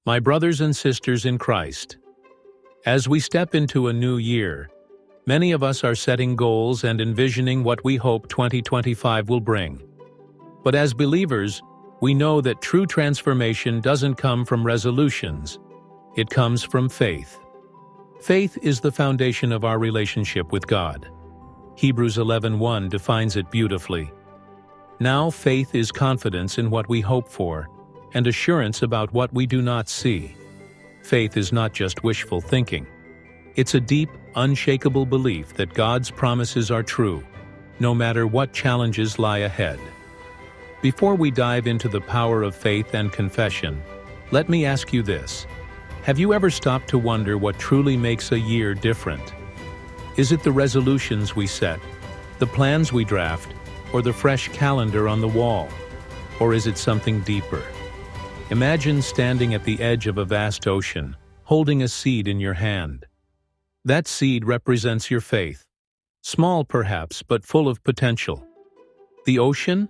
My brothers and sisters in Christ, as we step into a new year, many of us are setting goals and envisioning what we hope 2025 will bring. But as believers, we know that true transformation doesn't come from resolutions. It comes from faith. Faith is the foundation of our relationship with God. Hebrews 11:1 defines it beautifully. Now faith is confidence in what we hope for, and assurance about what we do not see. Faith is not just wishful thinking. It's a deep, unshakable belief that God's promises are true, no matter what challenges lie ahead. Before we dive into the power of faith and confession, let me ask you this. Have you ever stopped to wonder what truly makes a year different? Is it the resolutions we set, the plans we draft, or the fresh calendar on the wall? Or is it something deeper? Imagine standing at the edge of a vast ocean, holding a seed in your hand. That seed represents your faith. Small perhaps, but full of potential. The ocean?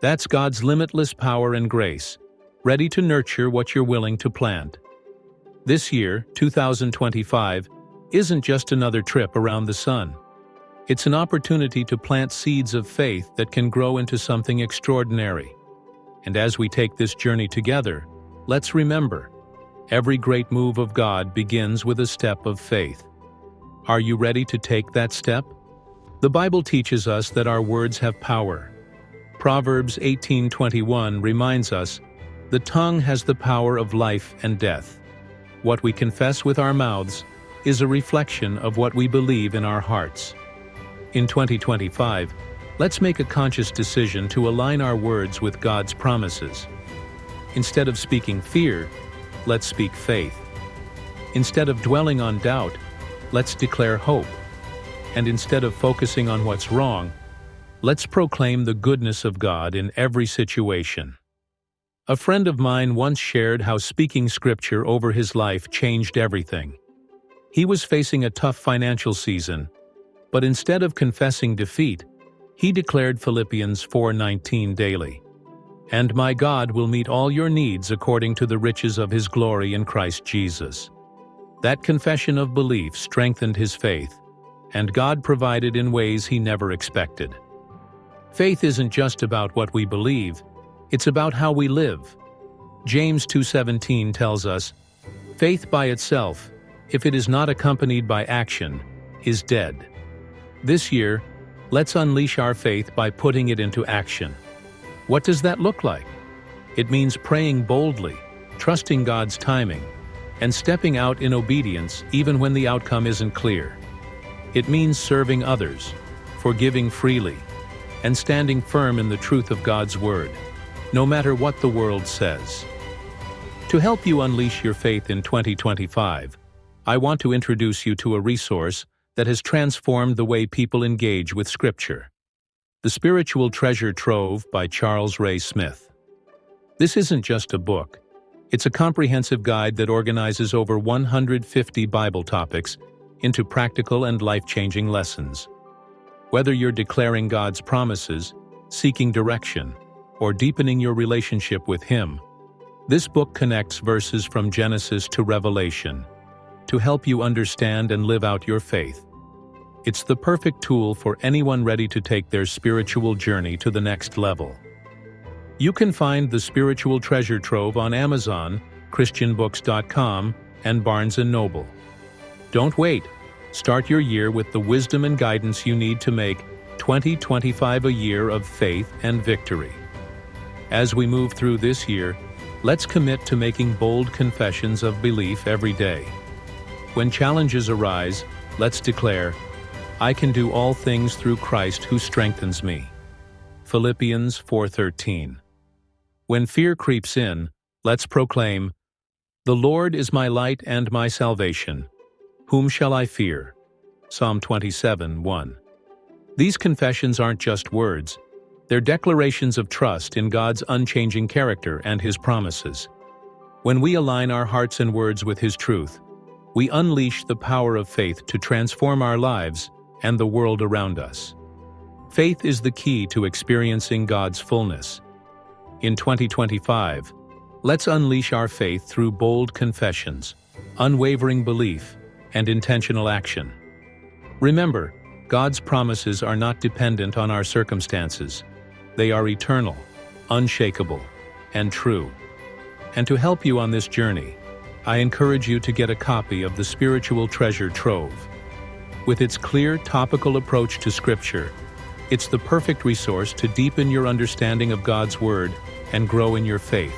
That's God's limitless power and grace, ready to nurture what you're willing to plant. This year, 2025, isn't just another trip around the sun. It's an opportunity to plant seeds of faith that can grow into something extraordinary. And as we take this journey together, let's remember, every great move of God begins with a step of faith. Are you ready to take that step? The Bible teaches us that our words have power. Proverbs 18:21 reminds us, "The tongue has the power of life and death." What we confess with our mouths is a reflection of what we believe in our hearts. In 2025, let's make a conscious decision to align our words with God's promises. Instead of speaking fear, let's speak faith. Instead of dwelling on doubt, let's declare hope. And instead of focusing on what's wrong, let's proclaim the goodness of God in every situation. A friend of mine once shared how speaking scripture over his life changed everything. He was facing a tough financial season, but instead of confessing defeat, he declared Philippians 4:19 daily. "And my God will meet all your needs according to the riches of his glory in Christ Jesus." That confession of belief strengthened his faith, and God provided in ways he never expected. Faith isn't just about what we believe, it's about how we live. James 2:17 tells us, "Faith by itself, if it is not accompanied by action, is dead." This year, let's unleash our faith by putting it into action. What does that look like? It means praying boldly, trusting God's timing, and stepping out in obedience even when the outcome isn't clear. It means serving others, forgiving freely, and standing firm in the truth of God's Word, no matter what the world says. To help you unleash your faith in 2025, I want to introduce you to a resource that has transformed the way people engage with Scripture. The Spiritual Treasure Trove by Charles Ray Smith. This isn't just a book. It's a comprehensive guide that organizes over 150 Bible topics into practical and life-changing lessons. Whether you're declaring God's promises, seeking direction, or deepening your relationship with Him, this book connects verses from Genesis to Revelation to help you understand and live out your faith. It's the perfect tool for anyone ready to take their spiritual journey to the next level. You can find the Spiritual Treasure Trove on Amazon, christianbooks.com, and Barnes & Noble. Don't wait. Start your year with the wisdom and guidance you need to make 2025 a year of faith and victory. As we move through this year, let's commit to making bold confessions of belief every day. When challenges arise, let's declare, "I can do all things through Christ who strengthens me." Philippians 4:13. When fear creeps in, let's proclaim, "The Lord is my light and my salvation. Whom shall I fear?" Psalm 27:1. These confessions aren't just words. They're declarations of trust in God's unchanging character and His promises. When we align our hearts and words with His truth, we unleash the power of faith to transform our lives and the world around us. Faith is the key to experiencing God's fullness. In 2025, Let's unleash our faith through bold confessions, unwavering belief, and intentional action. Remember, God's promises are not dependent on our circumstances. They are eternal, unshakable, and true. And to help you on this journey, I encourage you to get a copy of the Spiritual Treasure Trove. With its clear, topical approach to Scripture, it's the perfect resource to deepen your understanding of God's Word and grow in your faith.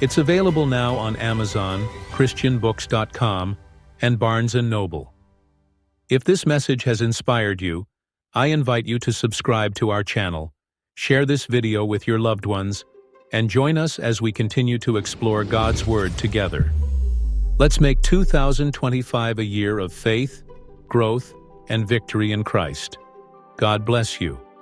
It's available now on Amazon, ChristianBooks.com, and Barnes & Noble. If this message has inspired you, I invite you to subscribe to our channel, share this video with your loved ones, and join us as we continue to explore God's Word together. Let's make 2025 a year of faith, growth, and victory in Christ. God bless you.